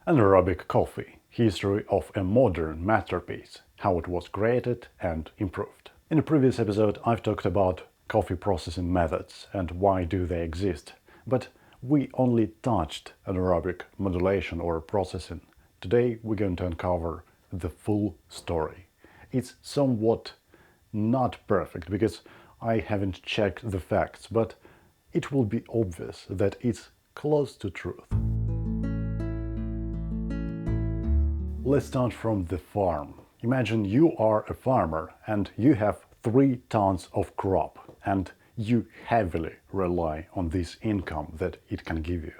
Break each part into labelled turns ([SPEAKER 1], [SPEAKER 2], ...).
[SPEAKER 1] Anaerobic Coffee, history of a modern masterpiece, how it was created and improved. In a previous episode I've talked about coffee processing methods and why do they exist, but we only touched anaerobic modulation or processing. Today we're going to uncover the full story. It's somewhat not perfect because I haven't checked the facts, but it will be obvious that it's close to truth. Let's start from the farm. Imagine you are a farmer and you have 3 tons of crop and you heavily rely on this income that it can give you.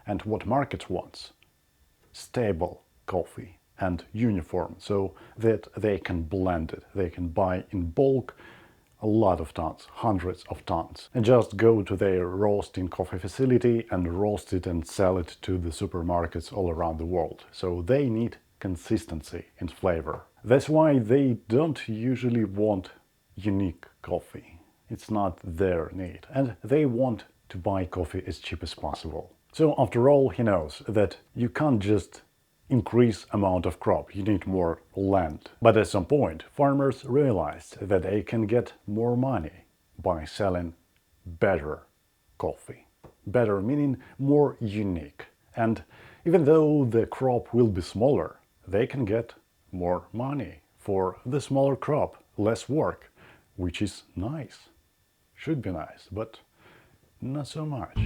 [SPEAKER 1] And what market wants? Stable coffee and uniform, so that they can blend it. They can buy in bulk a lot of tons, hundreds of tons, and just go to their roasting coffee facility and roast it and sell it to the supermarkets all around the world. So they need consistency in flavor. That's why they don't usually want unique coffee. It's not their need, and they want to buy coffee as cheap as possible. So after all, he knows that you can't just increase amount of crop, you need more land. But at some point farmers realized that they can get more money by selling better coffee. Better meaning more unique. And even though the crop will be smaller, they can get more money for the smaller crop, less work, which is nice. Should be nice, but not so much.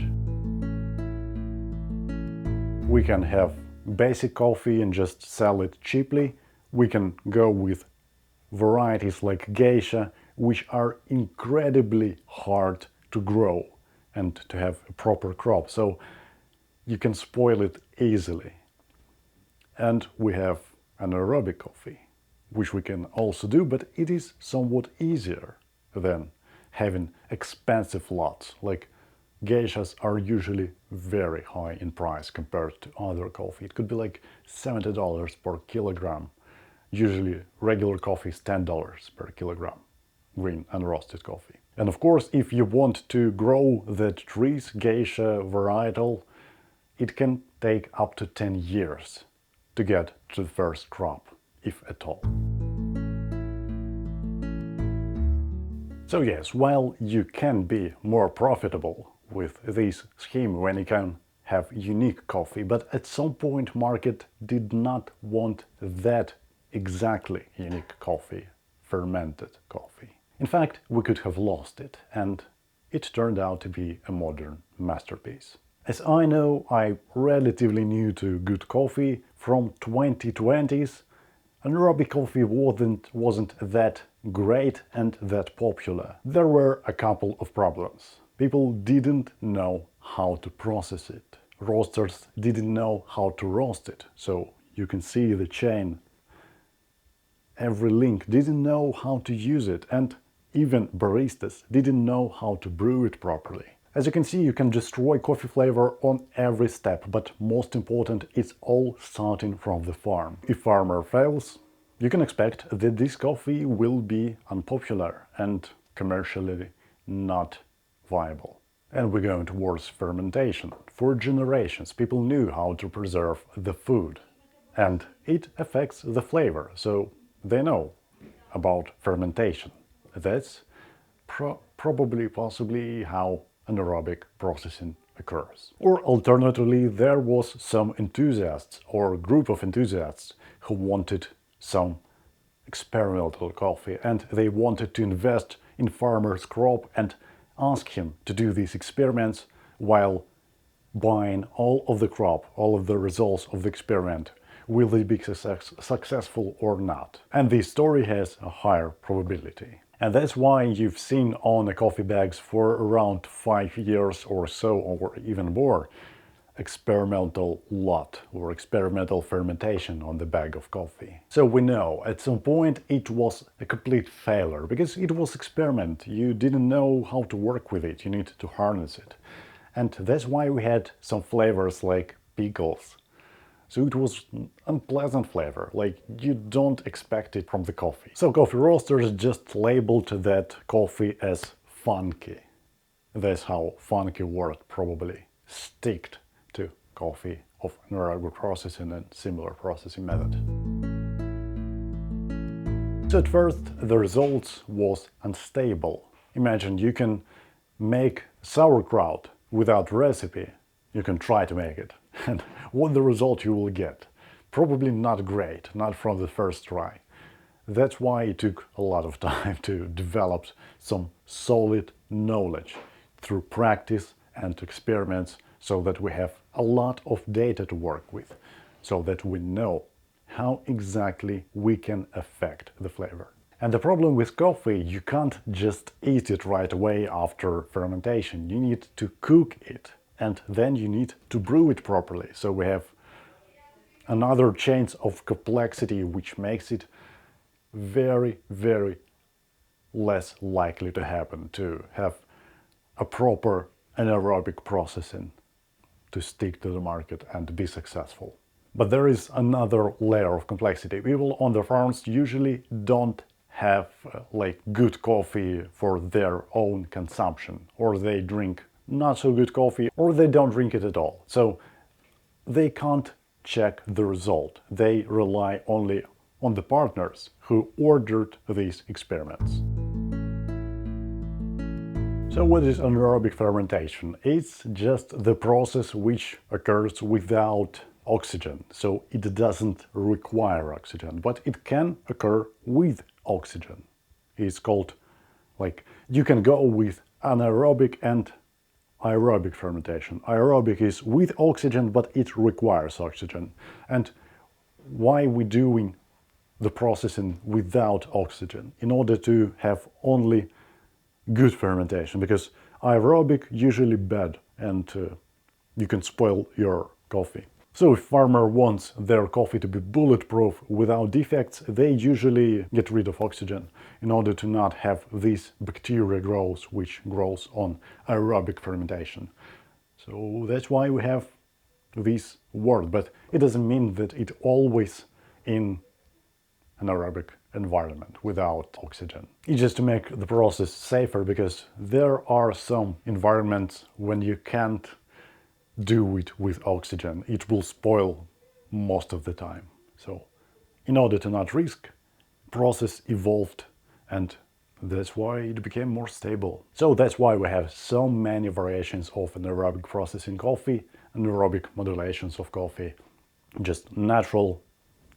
[SPEAKER 1] We can have basic coffee and just sell it cheaply. We can go with varieties like geisha, which are incredibly hard to grow and to have a proper crop, so you can spoil it easily. And we have anaerobic coffee, which we can also do, but it is somewhat easier than having expensive lots. Like geishas are usually very high in price compared to other coffee. It could be like $70 per kilogram. Usually regular coffee is $10 per kilogram, green unroasted coffee. And of course, if you want to grow the trees, geisha varietal, it can take up to 10 years to get to the first crop, if at all. So yes, while you can be more profitable with this scheme when you can have unique coffee, but at some point market did not want that exactly unique coffee, fermented coffee. In fact, we could have lost it, and it turned out to be a modern masterpiece. As I know, I'm relatively new to good coffee. From 2020s, anaerobic coffee wasn't that great and that popular. There were a couple of problems. People didn't know how to process it. Roasters didn't know how to roast it. So you can see the chain. Every link didn't know how to use it, and even baristas didn't know how to brew it properly. As you can see, you can destroy coffee flavor on every step, but most important, it's all starting from the farm. If farmer fails, you can expect that this coffee will be unpopular and commercially not viable. And we're going towards fermentation. For generations, people knew how to preserve the food, and it affects the flavor, so they know about fermentation. That's possibly how anaerobic processing occurs. Or alternatively, there was some enthusiasts or group of enthusiasts who wanted some experimental coffee, and they wanted to invest in farmer's crop and ask him to do these experiments while buying all of the crop, all of the results of the experiment. Will they be successful or not? And this story has a higher probability. And that's why you've seen on the coffee bags for around 5 years or so, or even more, experimental lot or experimental fermentation on the bag of coffee. So we know at some point it was a complete failure because it was experiment. You didn't know how to work with it. You needed to harness it. And that's why we had some flavors like pickles. So it was unpleasant flavor, like you don't expect it from the coffee. So coffee roasters just labeled that coffee as funky. That's how funky word probably sticked to coffee of anaerobic processing and similar processing method. So at first the results was unstable. Imagine you can make sauerkraut without recipe. You can try to make it, and what the result you will get? Probably not great, not from the first try. That's why it took a lot of time to develop some solid knowledge through practice and experiments, so that we have a lot of data to work with, so that we know how exactly we can affect the flavor. And the problem with coffee, you can't just eat it right away after fermentation. You need to cook it, and then you need to brew it properly. So we have another chain of complexity, which makes it very, very less likely to happen to have a proper anaerobic processing to stick to the market and be successful. But there is another layer of complexity. People on the farms usually don't have like good coffee for their own consumption, or they drink not so good coffee, or they don't drink it at all. So they can't check the result. They rely only on the partners who ordered these experiments. So what is anaerobic fermentation? It's just the process which occurs without oxygen. So it doesn't require oxygen, but it can occur with oxygen. It's called, like, you can go with anaerobic and aerobic fermentation. Aerobic is with oxygen, but it requires oxygen. And why we doing the processing without oxygen? In order to have only good fermentation, because aerobic usually bad, and you can spoil your coffee. So if farmer wants their coffee to be bulletproof without defects, they usually get rid of oxygen in order to not have this bacteria growth which grows on aerobic fermentation. So that's why we have this word, but it doesn't mean that it always in anaerobic environment without oxygen. It's just to make the process safer, because there are some environments when you can't do it with oxygen. It will spoil most of the time. So in order to not risk, process evolved, and that's why it became more stable. So that's why we have so many variations of anaerobic processing coffee, anaerobic modulations of coffee, just natural,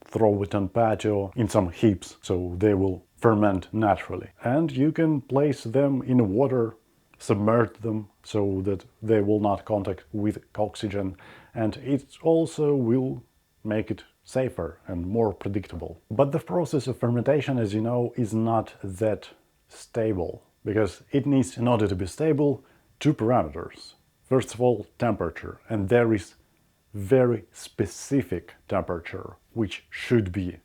[SPEAKER 1] throw it on patio in some heaps, so they will ferment naturally. And you can place them in water, submerge them so that they will not contact with oxygen, and it also will make it safer and more predictable. But the process of fermentation, as you know, is not that stable, because it needs, in order to be stable, two parameters. First of all, temperature, and there is very specific temperature which should be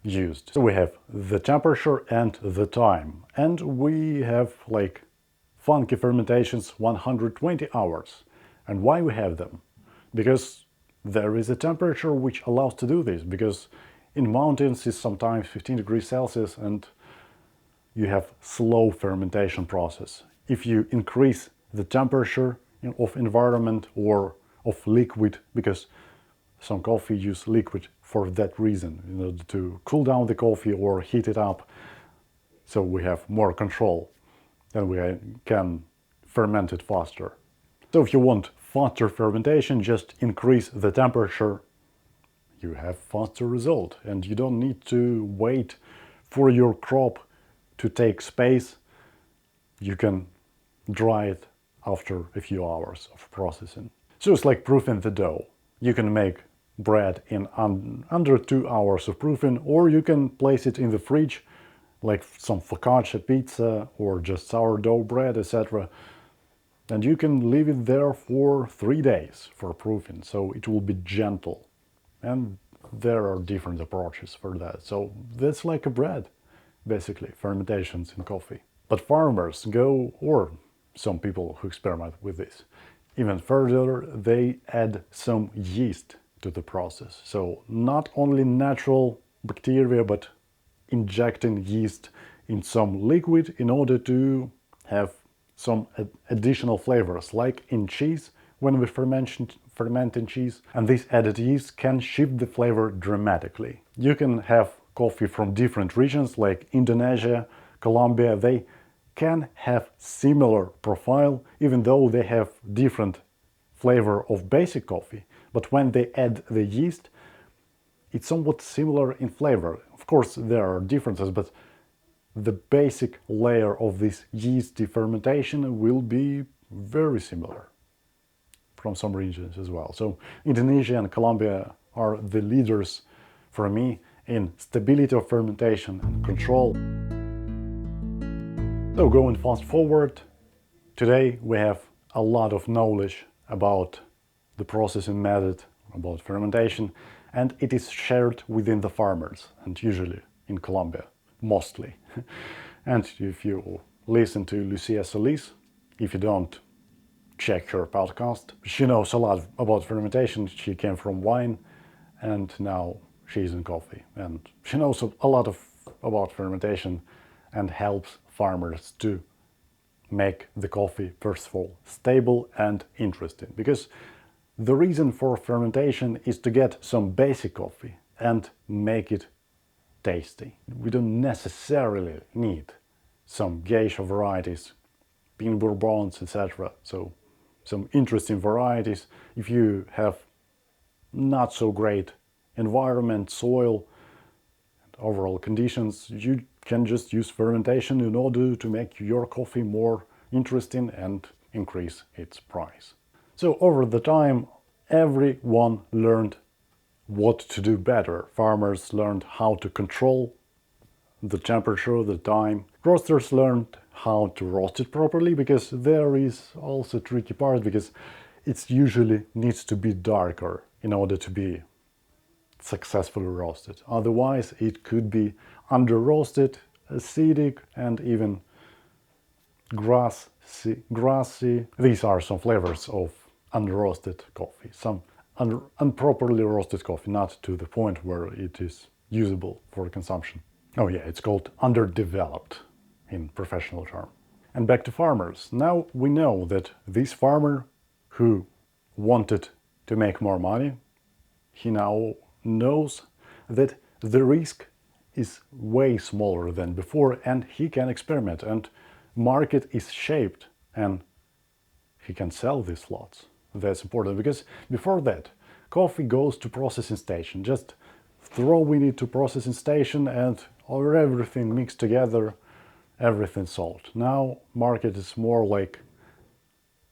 [SPEAKER 1] used. So we have the temperature and the time, and we have like funky fermentations 120 hours. And why we have them? Because there is a temperature which allows to do this, because in mountains it's sometimes 15 degrees Celsius and you have slow fermentation process. If you increase the temperature of environment or of liquid, because some coffee use liquid for that reason, in order to cool down the coffee or heat it up, so we have more control and we can ferment it faster. So if you want faster fermentation, just increase the temperature, you have faster result, and you don't need to wait for your crop to take space. You can dry it after a few hours of processing. So it's like proofing the dough. You can make bread in under 2 hours of proofing, or you can place it in the fridge, like some focaccia pizza or just sourdough bread, etc. And you can leave it there for 3 days for proofing, so it will be gentle. And there are different approaches for that. So that's like a bread, basically, fermentations in coffee. But farmers go, or some people who experiment with this, even further, they add some yeast to the process. So not only natural bacteria, but injecting yeast in some liquid in order to have some additional flavors, like in cheese. When we ferment fermenting cheese, and this added yeast can shift the flavor dramatically. You can have coffee from different regions like Indonesia, Colombia. They can have similar profile even though they have different flavor of basic coffee, but when they add the yeast, it's somewhat similar in flavor. Of course, there are differences, but the basic layer of this yeasty fermentation will be very similar from some regions as well. So Indonesia and Colombia are the leaders for me in stability of fermentation and control. So going fast forward, today we have a lot of knowledge about the processing method, about fermentation, and it is shared within the farmers, and usually in Colombia, mostly. And if you listen to Lucia Solis, if you don't, check her podcast. She knows a lot about fermentation. She came from wine, and now she's in coffee. And she knows a lot about fermentation and helps farmers to make the coffee, first of all, stable and interesting. Because the reason for fermentation is to get some basic coffee and make it tasty. We don't necessarily need some geisha varieties, bean bourbons, etc. So some interesting varieties. If you have not so great environment, soil, and overall conditions, you can just use fermentation in order to make your coffee more interesting and increase its price. So over the time, everyone learned what to do better. Farmers learned how to control the temperature, the time. Roasters learned how to roast it properly, because there is also a tricky part, because it usually needs to be darker in order to be successfully roasted. Otherwise, it could be under-roasted, acidic, and even grassy. These are some flavors of unroasted coffee. Some improperly roasted coffee, not to the point where it is usable for consumption. Oh yeah, it's called underdeveloped in professional term. And back to farmers. Now we know that this farmer who wanted to make more money, he now knows that the risk is way smaller than before, and he can experiment, and market is shaped, and he can sell these lots. That's important, because before that, coffee goes to processing station, just throwing it to processing station and everything mixed together, everything sold. Now market is more like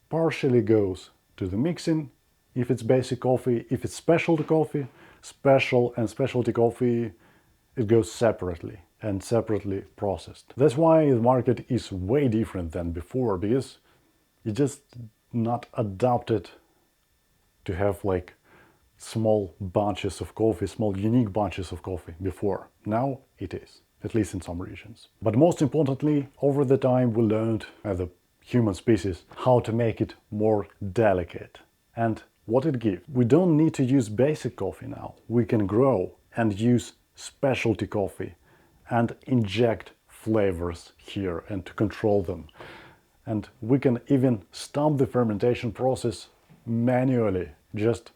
[SPEAKER 1] partially goes to the mixing, if it's basic coffee. If it's specialty coffee, special and specialty coffee, it goes separately and separately processed. That's why the market is way different than before, because it just not adapted to have like small bunches of coffee, small unique bunches of coffee before. Now it is, at least in some regions. But most importantly, over the time we learned as a human species how to make it more delicate and what it gives. We don't need to use basic coffee now. We can grow and use specialty coffee and inject flavors here and to control them. And we can even stop the fermentation process manually, just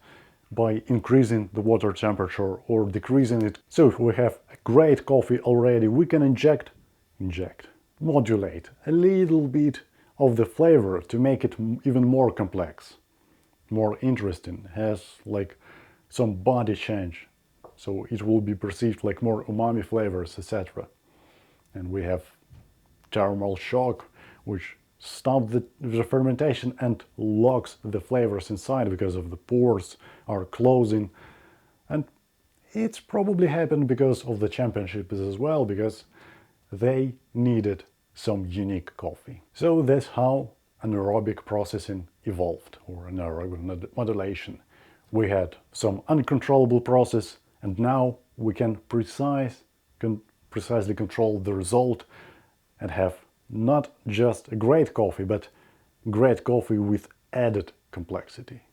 [SPEAKER 1] by increasing the water temperature or decreasing it. So if we have a great coffee already, we can inject, modulate a little bit of the flavor to make it even more complex, more interesting, has like some body change. So it will be perceived like more umami flavors, etc. And we have thermal shock, which stops the fermentation and locks the flavors inside because of the pores are closing. And it's probably happened because of the championships as well, because they needed some unique coffee. So that's how anaerobic processing evolved, or anaerobic modulation. We had some uncontrollable process, and now we can precisely control the result and have not just a great coffee, but great coffee with added complexity.